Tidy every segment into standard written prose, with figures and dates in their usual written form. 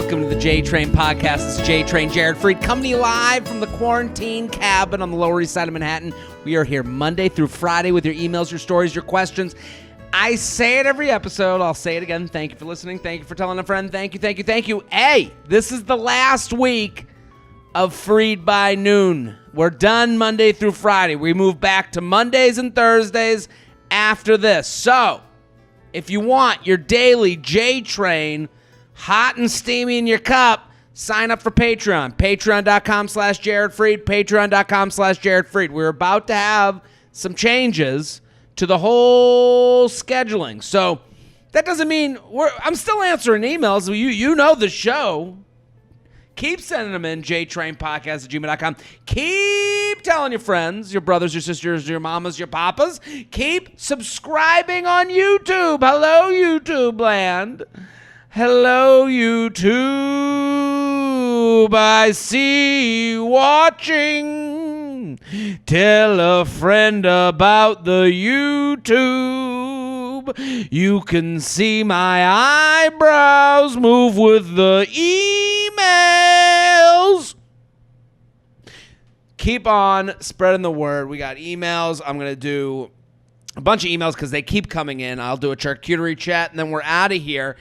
Welcome to the J Train Podcast. This is J Train, Jared Freid, coming to you live from the quarantine cabin on the Lower East Side of Manhattan. We are here Monday through Friday with your emails, your stories, your questions. I say it every episode. I'll say it again. Thank you for listening. Thank you for telling a friend. Thank you, thank you, thank you. Hey, this is the last week of Freid by Noon. We're done Monday through Friday. We move back to Mondays and Thursdays after this. So, if you want your daily J Train hot and steamy in your cup, sign up for Patreon. Patreon.com/Jared Freid. Patreon.com/Jared Freid. We're about to have some changes to the whole scheduling. So that doesn't mean I'm still answering emails. You know the show. Keep sending them in, jtrainpodcast@gmail.com. Keep telling your friends, your brothers, your sisters, your mamas, your papas. Keep subscribing on YouTube. Hello, YouTube land. Hello, YouTube. I see you watching. Tell a friend about the YouTube. You can see my eyebrows move with the emails. Keep on spreading the word. We got emails. I'm going to do a bunch of emails because they keep coming in. I'll do a charcuterie chat, and then we're out of here.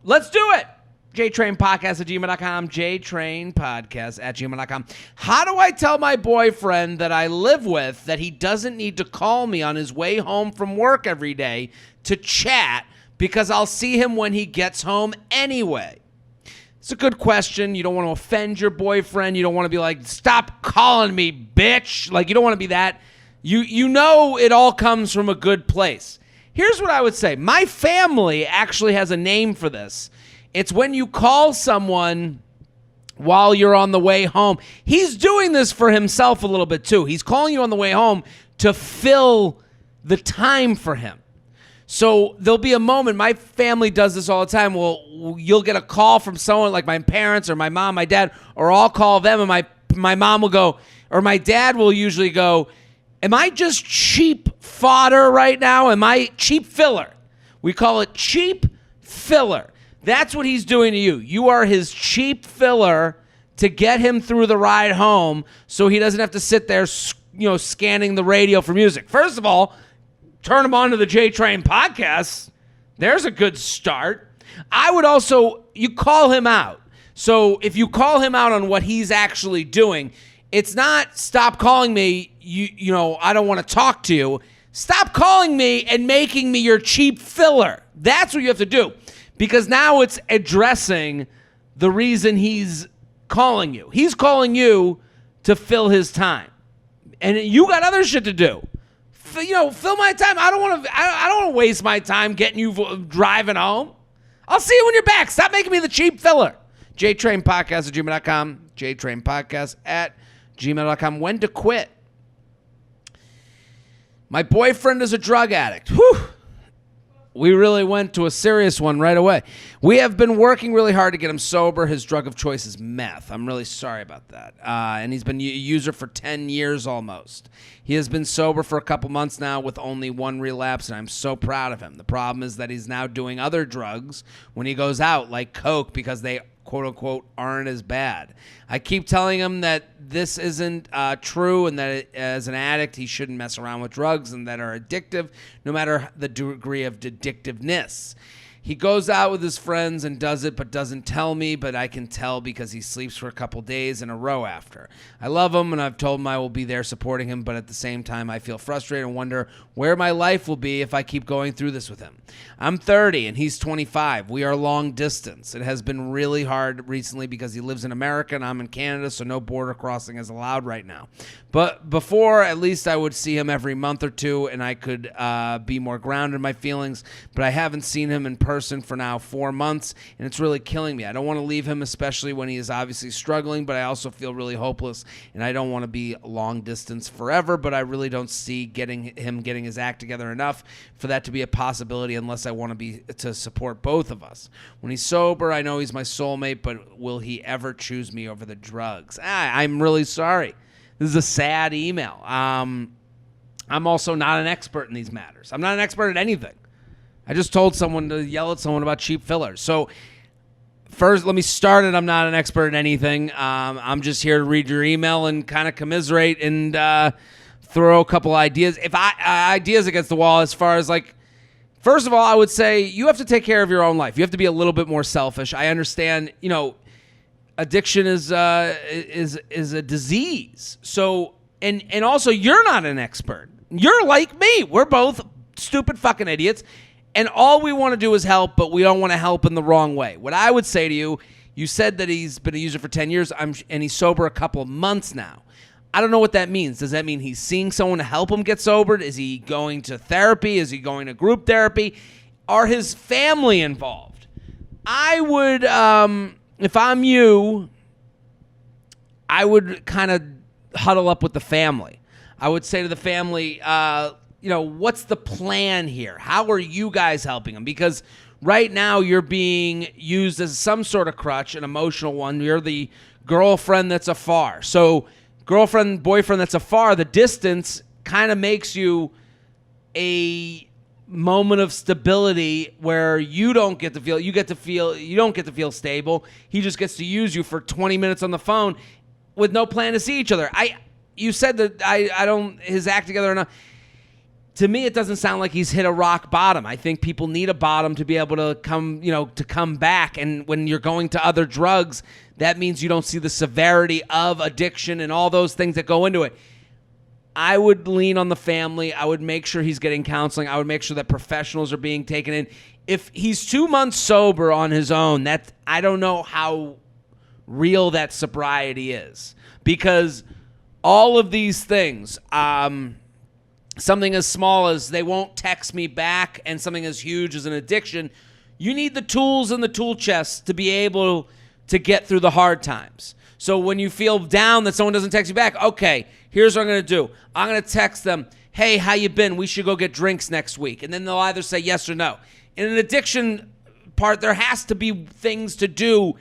Let's do it. jtrainpodcast@gmail.com. jtrainpodcast@gmail.com. How do I tell my boyfriend that I live with that he doesn't need to call me on his way home from work every day to chat because I'll see him when he gets home anyway? It's a good question. You don't want to offend your boyfriend. You don't want to be like, stop calling me, bitch. Like, you don't want to be that. You know it all comes from a good place. Here's what I would say. My family actually has a name for this. It's when you call someone while you're on the way home. He's doing this for himself a little bit too. He's calling you on the way home to fill the time for him. So there'll be a moment, my family does this all the time. Well, you'll get a call from someone like my parents or my mom, my dad, or I'll call them and my mom will go, or my dad will usually go, am I just cheap fodder right now? Am I cheap filler? We call it cheap filler. That's what he's doing to you. You are his cheap filler to get him through the ride home so he doesn't have to sit there, scanning the radio for music. First of all, turn him on to the J Train podcast. There's a good start. I would also, you call him out. So if you call him out on what he's actually doing, it's not stop calling me, I don't want to talk to you. Stop calling me and making me your cheap filler. That's what you have to do. Because now it's addressing the reason he's calling you. He's calling you to fill his time. And you got other shit to do. Fill my time. I don't want to waste my time getting you driving home. I'll see you when you're back. Stop making me the cheap filler. jtrainpodcast@gmail.com. jtrainpodcast@gmail.com. When to quit. My boyfriend is a drug addict. Whew. We really went to a serious one right away. We have been working really hard to get him sober. His drug of choice is meth. I'm really sorry about that. And he's been a user for 10 years almost. He has been sober for a couple months now with only one relapse, and I'm so proud of him. The problem is that he's now doing other drugs when he goes out, like coke, because they quote-unquote aren't as bad. I keep telling him that this isn't true and that as an addict, he shouldn't mess around with drugs and that are addictive, no matter the degree of addictiveness. He goes out with his friends and does it, but doesn't tell me, but I can tell because he sleeps for a couple days in a row after. I love him, and I've told him I will be there supporting him, but at the same time, I feel frustrated and wonder where my life will be if I keep going through this with him. I'm 30, and he's 25. We are long distance. It has been really hard recently because he lives in America, and I'm in Canada, so no border crossing is allowed right now. But before, at least I would see him every month or two, and I could be more grounded in my feelings, but I haven't seen him in person for now 4 months, and it's really killing me. I don't want to leave him, especially when he is obviously struggling, but I also feel really hopeless, and I don't want to be long distance forever, but I really don't see him getting his act together enough for that to be a possibility unless I want to support both of us. When he's sober, I know he's my soulmate, but will he ever choose me over the drugs? I'm really sorry. This is a sad email. I'm also not an expert in these matters. I'm not an expert at anything. I just told someone to yell at someone about cheap fillers. So First, let me start it. I'm not an expert in anything. I'm just here to read your email and kind of commiserate and throw a couple ideas. If ideas against the wall as far as like, first of all, I would say you have to take care of your own life. You have to be a little bit more selfish. I understand, addiction is a disease. So, and also you're not an expert. You're like me. We're both stupid fucking idiots. And all we want to do is help, but we don't want to help in the wrong way. What I would say to you, you said that he's been a user for 10 years and he's sober a couple of months now. I don't know what that means. Does that mean he's seeing someone to help him get sobered? Is he going to therapy? Is he going to group therapy? Are his family involved? I would, if I'm you, I would kind of huddle up with the family. I would say to the family, what's the plan here? How are you guys helping him? Because right now you're being used as some sort of crutch, an emotional one. You're the girlfriend that's afar. So girlfriend, boyfriend that's afar, the distance kind of makes you a moment of stability where you don't get to feel, you don't get to feel stable. He just gets to use you for 20 minutes on the phone with no plan to see each other. You said that I don't, his act together or not. To me, it doesn't sound like he's hit a rock bottom. I think people need a bottom to be able to come back. And when you're going to other drugs, that means you don't see the severity of addiction and all those things that go into it. I would lean on the family. I would make sure he's getting counseling. I would make sure that professionals are being taken in. If he's 2 months sober on his own, I don't know how real that sobriety is. Because all of these things, something as small as they won't text me back and something as huge as an addiction, you need the tools in the tool chest to be able to get through the hard times. So when you feel down that someone doesn't text you back, okay, here's what I'm going to do. I'm going to text them, hey, how you been? We should go get drinks next week. And then they'll either say yes or no. In an addiction part, there has to be things to do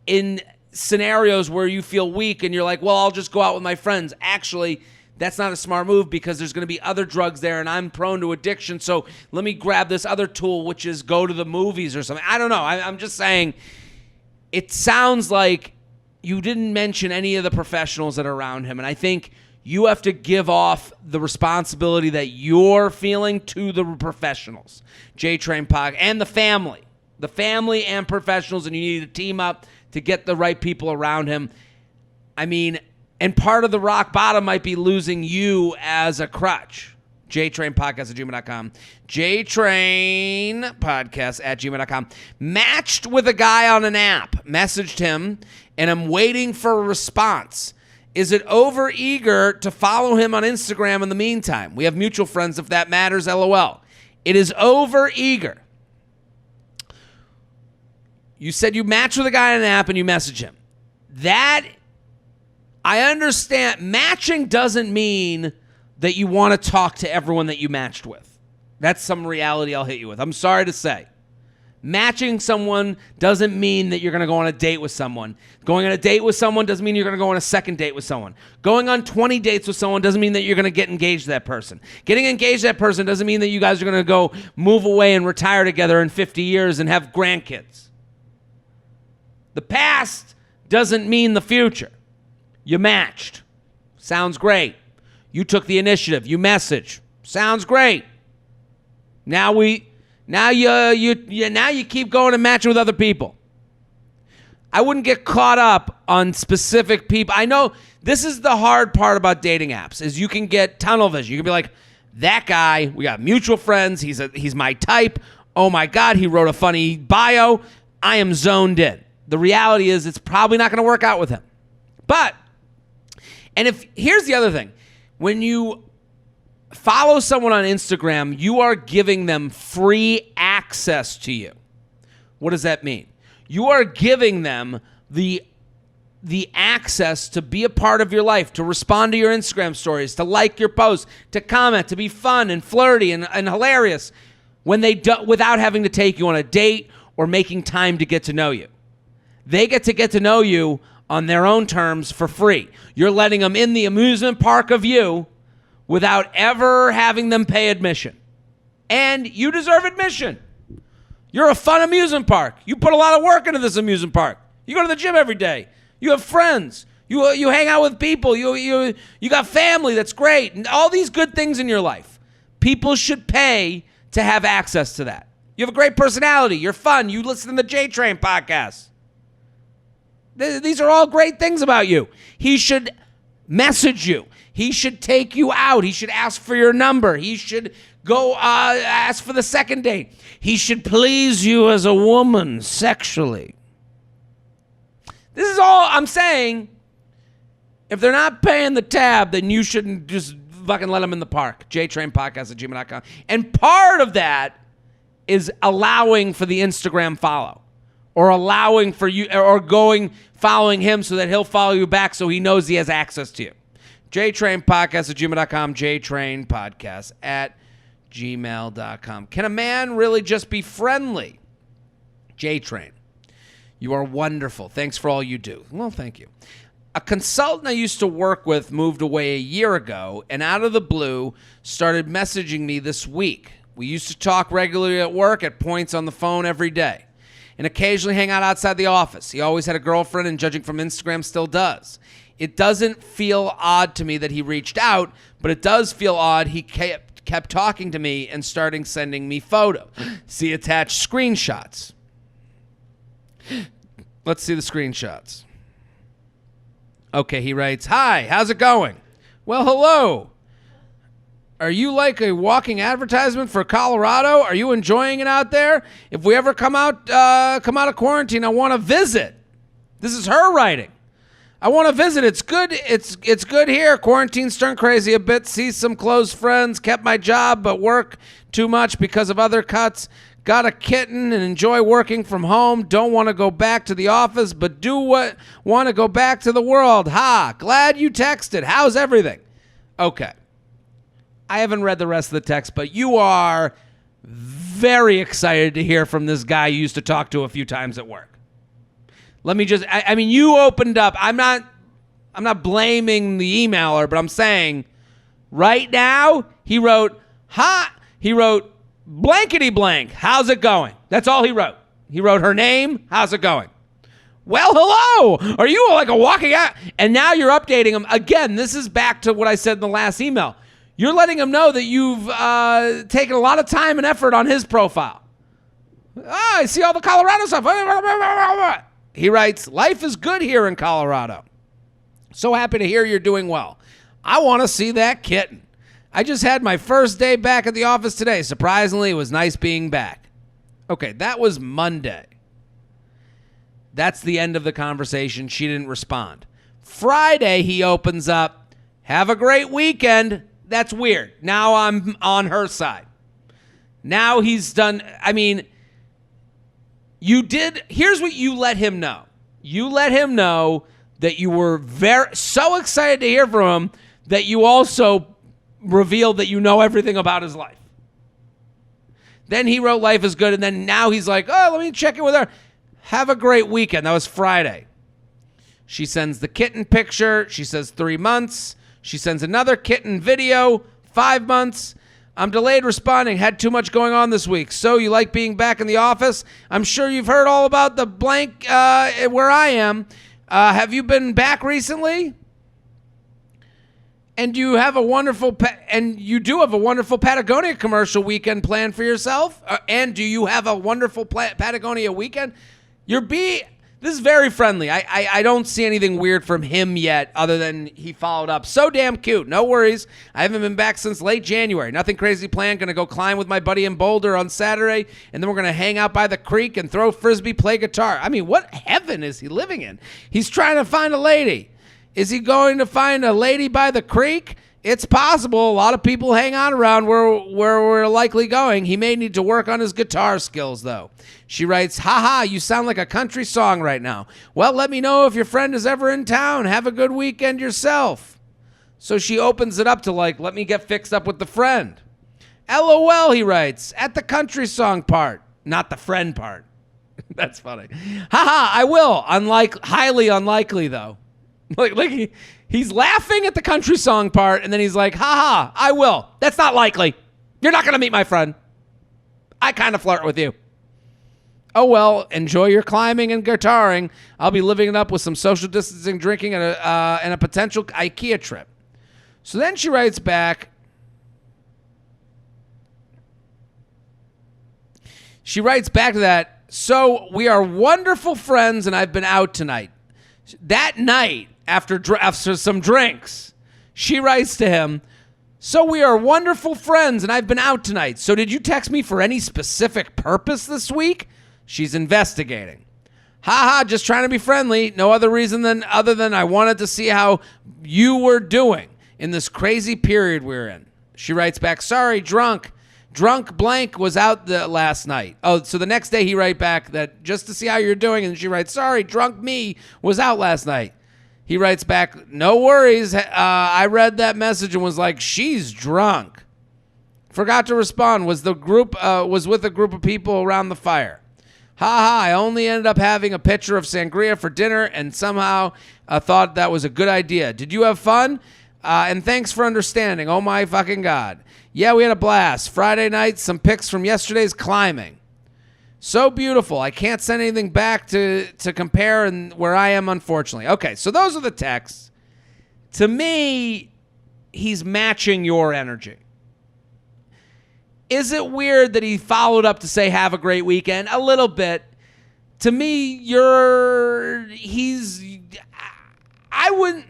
in scenarios where you feel weak and you're like, well, I'll just go out with my friends. Actually, that's not a smart move because there's going to be other drugs there and I'm prone to addiction. So let me grab this other tool, which is go to the movies or something. I don't know. I'm just saying it sounds like you didn't mention any of the professionals that are around him. And I think you have to give off the responsibility that you're feeling to the professionals, J-Train Pod, and the family and professionals. And you need to team up to get the right people around him. I mean, and part of the rock bottom might be losing you as a crutch. JTrainPodcast@gmail.com. JTrainPodcast@gmail.com. Matched with a guy on an app. Messaged him, and I'm waiting for a response. Is it over eager to follow him on Instagram in the meantime? We have mutual friends if that matters, LOL. It is over eager. You said you matched with a guy on an app and you message him. That, I understand. Matching doesn't mean that you want to talk to everyone that you matched with. That's some reality I'll hit you with. I'm sorry to say. Matching someone doesn't mean that you're going to go on a date with someone. Going on a date with someone doesn't mean you're going to go on a second date with someone. Going on 20 dates with someone doesn't mean that you're going to get engaged to that person. Getting engaged to that person doesn't mean that you guys are going to go move away and retire together in 50 years and have grandkids. The past doesn't mean the future. You matched. Sounds great. You took the initiative. You message. Sounds great. Now you keep going and matching with other people. I wouldn't get caught up on specific people. I know this is the hard part about dating apps is you can get tunnel vision. You can be like, that guy, we got mutual friends. He's my type. Oh my God, he wrote a funny bio. I am zoned in. The reality is it's probably not going to work out with him. Here's the other thing. When you follow someone on Instagram, you are giving them free access to you. What does that mean? You are giving them the access to be a part of your life, to respond to your Instagram stories, to like your posts, to comment, to be fun and flirty and hilarious without having to take you on a date or making time to get to know you. They get to know you on their own terms for free. You're letting them in the amusement park of you without ever having them pay admission. And you deserve admission. You're a fun amusement park. You put a lot of work into this amusement park. You go to the gym every day. You have friends. You hang out with people. You got family. That's great. And all these good things in your life. People should pay to have access to that. You have a great personality. You're fun. You listen to the J-Train podcast. These are all great things about you. He should message you. He should take you out. He should ask for your number. He should go ask for the second date. He should please you as a woman sexually. This is all I'm saying. If they're not paying the tab, then you shouldn't just fucking let them in the park. JTrainPodcast@gmail.com. And part of that is allowing for the Instagram follow, or allowing for you, or following him so that he'll follow you back so he knows he has access to you. JTrainPodcast@gmail.com. JTrainPodcast@gmail.com. Can a man really just be friendly? JTrain, you are wonderful. Thanks for all you do. Well, thank you. A consultant I used to work with moved away a year ago and out of the blue started messaging me this week. We used to talk regularly at work at points on the phone every day and occasionally hang out outside the office. He always had a girlfriend and judging from Instagram still does. It doesn't feel odd to me that he reached out, but it does feel odd he kept talking to me and starting sending me photos. See attached screenshots. Let's see the screenshots. Okay, he writes, "Hi, how's it going? Well, hello. Are you like a walking advertisement for Colorado? Are you enjoying it out there? If we ever come out of quarantine, I want to visit." This is her writing. "I want to visit. It's good. It's good here. Quarantine's turned crazy a bit. See some close friends. Kept my job, but work too much because of other cuts. Got a kitten and enjoy working from home. Don't want to go back to the office, but want to go back to the world. Ha! Glad you texted. How's everything?" Okay. I haven't read the rest of the text, but you are very excited to hear from this guy you used to talk to a few times at work. Let me just, I mean, you opened up. I'm not blaming the emailer, but I'm saying right now he wrote, blankety blank. How's it going? That's all he wrote. He wrote her name. How's it going? Well, hello. Are you like a walking out? And now you're updating him. Again, this is back to what I said in the last email. You're letting him know that you've taken a lot of time and effort on his profile. Oh, I see all the Colorado stuff. He writes, "Life is good here in Colorado. So happy to hear you're doing well. I want to see that kitten. I just had my first day back at the office today. Surprisingly, it was nice being back." Okay, that was Monday. That's the end of the conversation. She didn't respond. Friday, he opens up, "Have a great weekend." That's weird. Now I'm on her side. Now he's done. I mean, here's what you let him know. You let him know that you were so excited to hear from him that you also revealed that you know everything about his life. Then he wrote "Life is good," and then now he's like, "Oh, let me check in with her. Have a great weekend." That was Friday. She sends the kitten picture. She says 3 months. She sends another kitten video, 5 months. "I'm delayed responding. Had too much going on this week. So you like being back in the office? I'm sure you've heard all about the blank where I am. Have you been back recently? And you have a wonderful you do have a wonderful Patagonia commercial weekend planned for yourself. And do you have a wonderful Patagonia weekend?" This is very friendly. I don't see anything weird from him yet other than he followed up. "So damn cute. No worries. I haven't been back since late January. Nothing crazy planned. Going to go climb with my buddy in Boulder on Saturday, and then we're going to hang out by the creek and throw frisbee, play guitar." I mean, what heaven is he living in? He's trying to find a lady. Is he going to find a lady by the creek? It's possible. A lot of people hang out around where we're likely going. He may need to work on his guitar skills, though. She writes, "Haha, you sound like a country song right now. Well, let me know if your friend is ever in town. Have a good weekend yourself." So she opens it up to like, let me get fixed up with the friend. "LOL," he writes, "at the country song part, not the friend part." That's funny. "Haha, I will. Highly unlikely, though." Like he's laughing at the country song part, and then he's like, "Haha, I will. That's not likely. You're not going to meet my friend. I kind of flirt with you." Oh, well, enjoy your climbing and guitaring. I'll be living it up with some social distancing, drinking, and a potential IKEA trip. So then she writes back. She writes back to that, so we are wonderful friends and I've been out tonight. That night, after some drinks, she writes to him, so we are wonderful friends and I've been out tonight. So did you text me for any specific purpose this week? She's investigating. Haha, just trying to be friendly. No other reason other than I wanted to see how you were doing in this crazy period we're in. She writes back, sorry, drunk. Drunk blank was out last night. Oh, so the next day he writes back that just to see how you're doing. And she writes, sorry, drunk me was out last night. He writes back, no worries. I read that message and was like, she's drunk. Forgot to respond. Was with a group of people around the fire. I only ended up having a pitcher of sangria for dinner and somehow thought that was a good idea. Did you have fun? And thanks for understanding. Oh my fucking God. Yeah, we had a blast. Friday night, some pics from yesterday's climbing. So beautiful. I can't send anything back to compare and where I am, unfortunately. Okay, so those are the texts. To me, he's matching your energy. Is it weird that he followed up to say, have a great weekend? A little bit. To me, I wouldn't.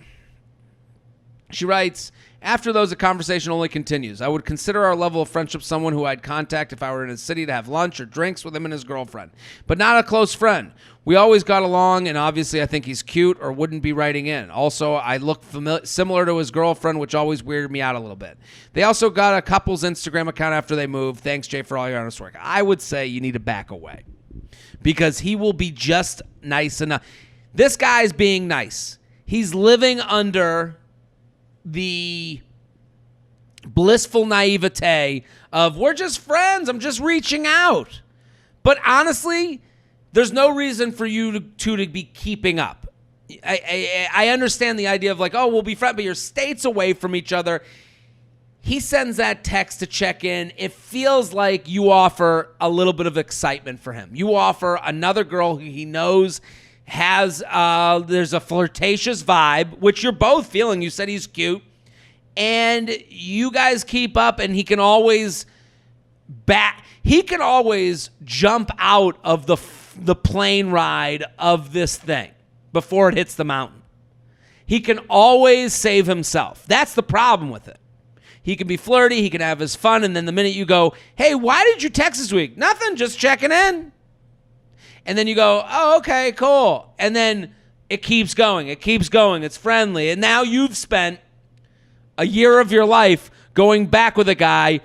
She writes, after those, the conversation only continues. I would consider our level of friendship someone who I'd contact if I were in a city to have lunch or drinks with him and his girlfriend, but not a close friend. We always got along, and obviously I think he's cute or wouldn't be writing in. Also, I look similar to his girlfriend, which always weirded me out a little bit. They also got a couple's Instagram account after they moved. Thanks, Jay, for all your honest work. I would say you need to back away because he will be just nice enough. This guy's being nice. He's living under the blissful naivete of we're just friends. I'm just reaching out. But honestly, there's no reason for you to be keeping up. I understand the idea of like, oh, we'll be friends, but you're states away from each other. He sends that text to check in. It feels like you offer a little bit of excitement for him. You offer another girl who he knows has there's a flirtatious vibe, which you're both feeling. You said he's cute, and you guys keep up, and he can always jump out of the plane ride of this thing before it hits the mountain. He can always save himself. That's the problem with it. He can be flirty, he can have his fun, and then the minute you go, hey, why did you text this week? Nothing, just checking in. And then you go, oh, okay, cool. And then it keeps going. It's friendly. And now you've spent a year of your life going back with a guy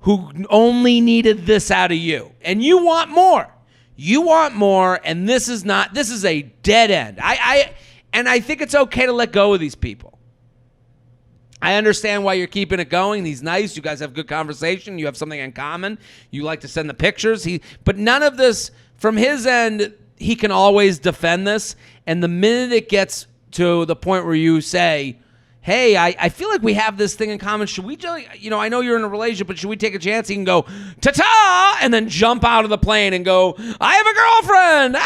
who only needed this out of you. And you want more. And this is a dead end. And I think it's okay to let go of these people. I understand why you're keeping it going. He's nice. You guys have good conversation. You have something in common. You like to send the pictures. But none of this, from his end, he can always defend this. And the minute it gets to the point where you say, hey, I feel like we have this thing in common. Should we, I know you're in a relationship, but should we take a chance? He can go, ta-ta, and then jump out of the plane and go, I have a girlfriend,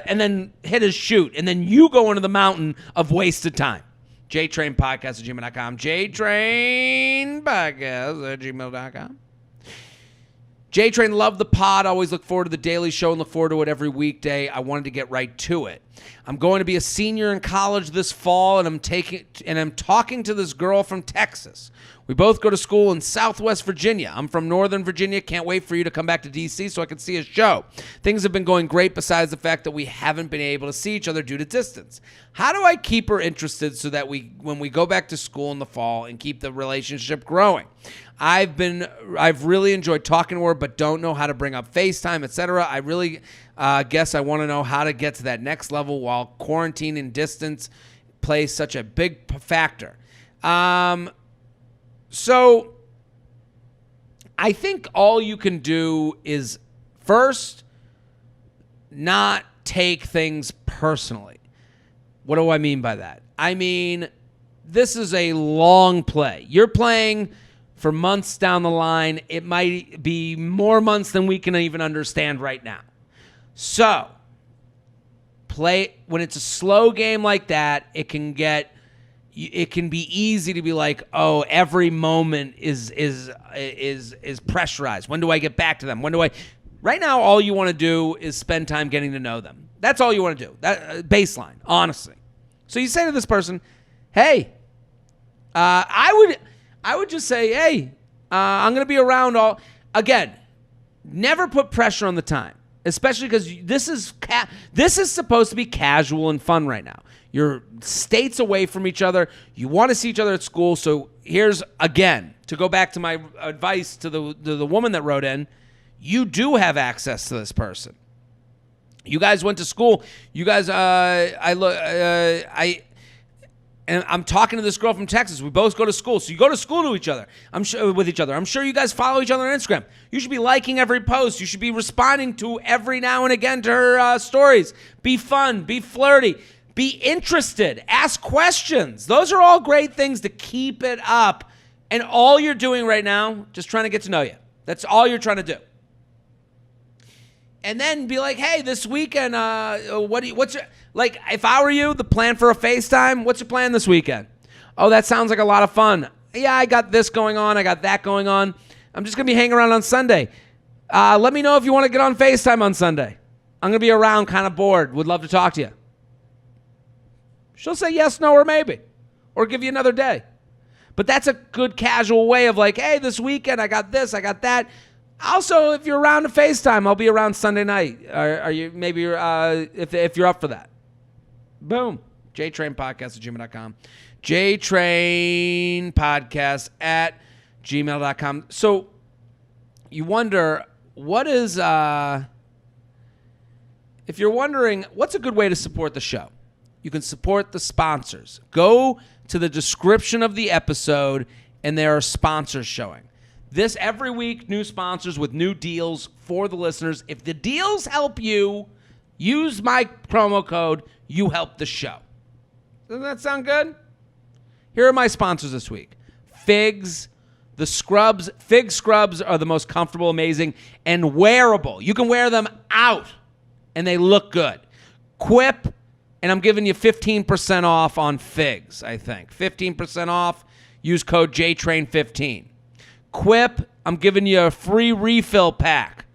and then hit his chute. And then you go into the mountain of wasted time. JTrainPodcast@gmail.com. JTrainPodcast@gmail.com. JTrain, love the pod. Always look forward to the daily show and look forward to it every weekday. I wanted to get right to it. I'm going to be a senior in college this fall, and I'm talking to this girl from Texas. We both go to school in Southwest Virginia. I'm from Northern Virginia. Can't wait for you to come back to D.C. so I can see a show. Things have been going great besides the fact that we haven't been able to see each other due to distance. How do I keep her interested so that when we go back to school in the fall and keep the relationship growing? I've really enjoyed talking to her, but don't know how to bring up FaceTime, etc. I really guess I want to know how to get to that next level while quarantine and distance plays such a big factor. So I think all you can do is first not take things personally. What do I mean by that? I mean, this is a long play. You're playing for months down the line. It might be more months than we can even understand right now. So, play when it's a slow game like that, it can be easy to be like, oh, every moment is pressurized. When do I get back to them? Right now, all you want to do is spend time getting to know them. That's all you want to do. That baseline, honestly. So you say to this person, hey, I would just say, hey, I'm going to be around again, never put pressure on the time, especially because this is supposed to be casual and fun right now. You're states away from each other. You want to see each other at school. So here's, again, to go back to my advice to the woman that wrote in, you do have access to this person. You guys went to school. You guys, and I'm talking to this girl from Texas. We both go to school. So you go to school with each other. I'm sure you guys follow each other on Instagram. You should be liking every post. You should be responding to every now and again to her stories. Be fun. Be flirty. Be interested. Ask questions. Those are all great things to keep it up. And all you're doing right now, just trying to get to know you. That's all you're trying to do. And then be like, hey, this weekend, what's your, like, if I were you, the plan for a FaceTime, what's your plan this weekend? Oh, that sounds like a lot of fun. Yeah, I got this going on. I got that going on. I'm just going to be hanging around on Sunday. Let me know if you want to get on FaceTime on Sunday. I'm going to be around, kind of bored. Would love to talk to you. She'll say yes, no, or maybe. Or give you another day. But that's a good casual way of like, hey, this weekend I got this, I got that. Also, if you're around to FaceTime, I'll be around Sunday night. Are you maybe if you're up for that? Boom. JTrainPodcast@gmail.com. JTrainPodcast@gmail.com. So you wonder what is if you're wondering what's a good way to support the show? You can support the sponsors. Go to the description of the episode, and there are sponsors showing. This every week, new sponsors with new deals for the listeners. If the deals help you, use my promo code, you help the show. Doesn't that sound good? Here are my sponsors this week. Figs, the scrubs. Fig scrubs are the most comfortable, amazing, and wearable. You can wear them out, and they look good. Quip, and I'm giving you 15% off on figs, I think. 15% off. Use code JTRAIN15. Quip, I'm giving you a free refill pack.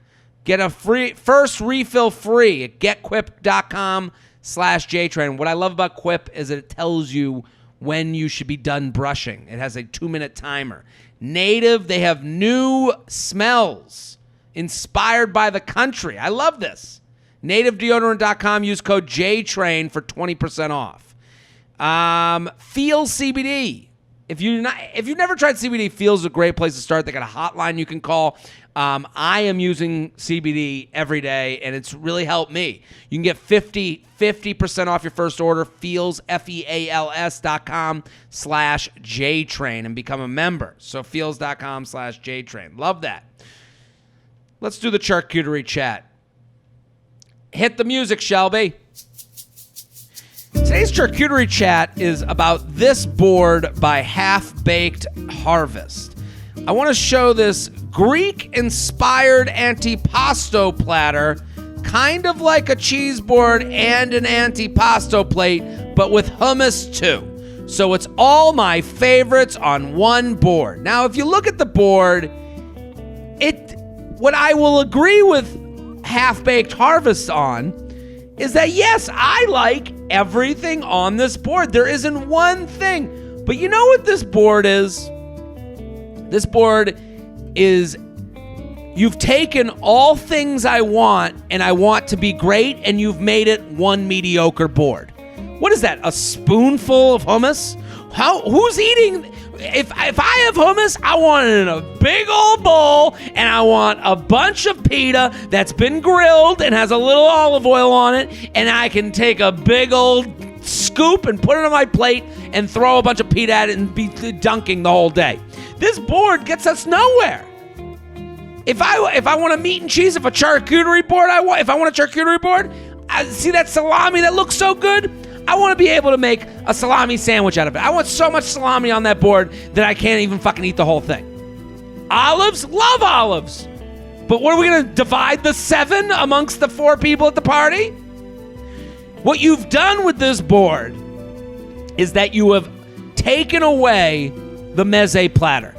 Get a first refill free at getquip.com/JTrain. What I love about Quip is that it tells you when you should be done brushing. It has a 2-minute timer. Native, they have new smells inspired by the country. I love this. NativeDeodorant.com. Use code JTrain for 20% off. Feel CBD. If you've never tried CBD, Feel's a great place to start. They got a hotline you can call. I am using CBD every day, and it's really helped me. You can get 50% off your first order. Feels, feals.com/JTrain and become a member. So feels.com/JTrain. Love that. Let's do the charcuterie chat. Hit the music, Shelby. Today's charcuterie chat is about this board by Half-Baked Harvest. I want to show this Greek-inspired antipasto platter, kind of like a cheese board and an antipasto plate, but with hummus too. So it's all my favorites on one board. Now, if you look at the board, what I will agree with Half-Baked Harvest on is that, yes, I like everything on this board. There isn't one thing. But you know what this board is? This board is, you've taken all things I want and I want to be great, and you've made it one mediocre board. What is that, a spoonful of hummus? Who's eating? If I have hummus, I want it in a big old bowl, and I want a bunch of pita that's been grilled and has a little olive oil on it, and I can take a big old scoop and put it on my plate and throw a bunch of pita at it and be dunking the whole day. This board gets us nowhere. If I want a meat and cheese, if I want a charcuterie board, I see that salami that looks so good. I want to be able to make a salami sandwich out of it. I want so much salami on that board that I can't even fucking eat the whole thing. Olives, love olives. But what are we going to divide the 7 amongst the 4 people at the party? What you've done with this board is that you have taken away the meze platter.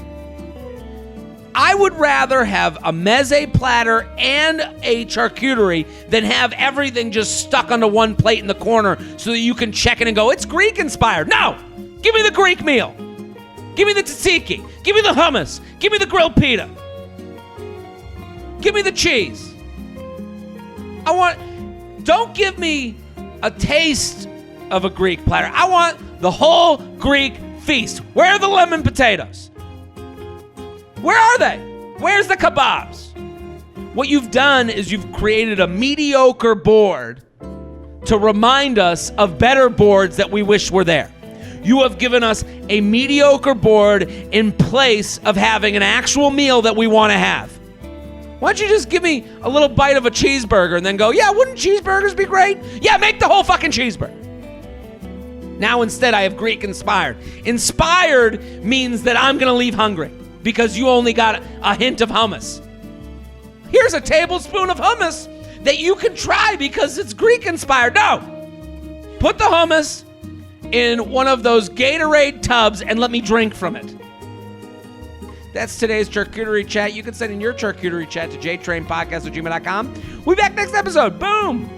I would rather have a meze platter and a charcuterie than have everything just stuck onto one plate in the corner so that you can check it and go, it's Greek inspired. No! Give me the Greek meal. Give me the tzatziki. Give me the hummus. Give me the grilled pita. Give me the cheese. Don't give me a taste of a Greek platter. I want the whole Greek feast. Where are the lemon potatoes? Where are they? Where's the kebabs? What you've done is you've created a mediocre board to remind us of better boards that we wish were there. You have given us a mediocre board in place of having an actual meal that we want to have. Why don't you just give me a little bite of a cheeseburger and then go, yeah, wouldn't cheeseburgers be great? Yeah, make the whole fucking cheeseburger. Now instead I have Greek inspired. Inspired means that I'm going to leave hungry because you only got a hint of hummus. Here's a tablespoon of hummus that you can try because it's Greek inspired. No. Put the hummus in one of those Gatorade tubs and let me drink from it. That's today's charcuterie chat. You can send in your charcuterie chat to jtrainpodcast@gmail.com. We'll be back next episode. Boom.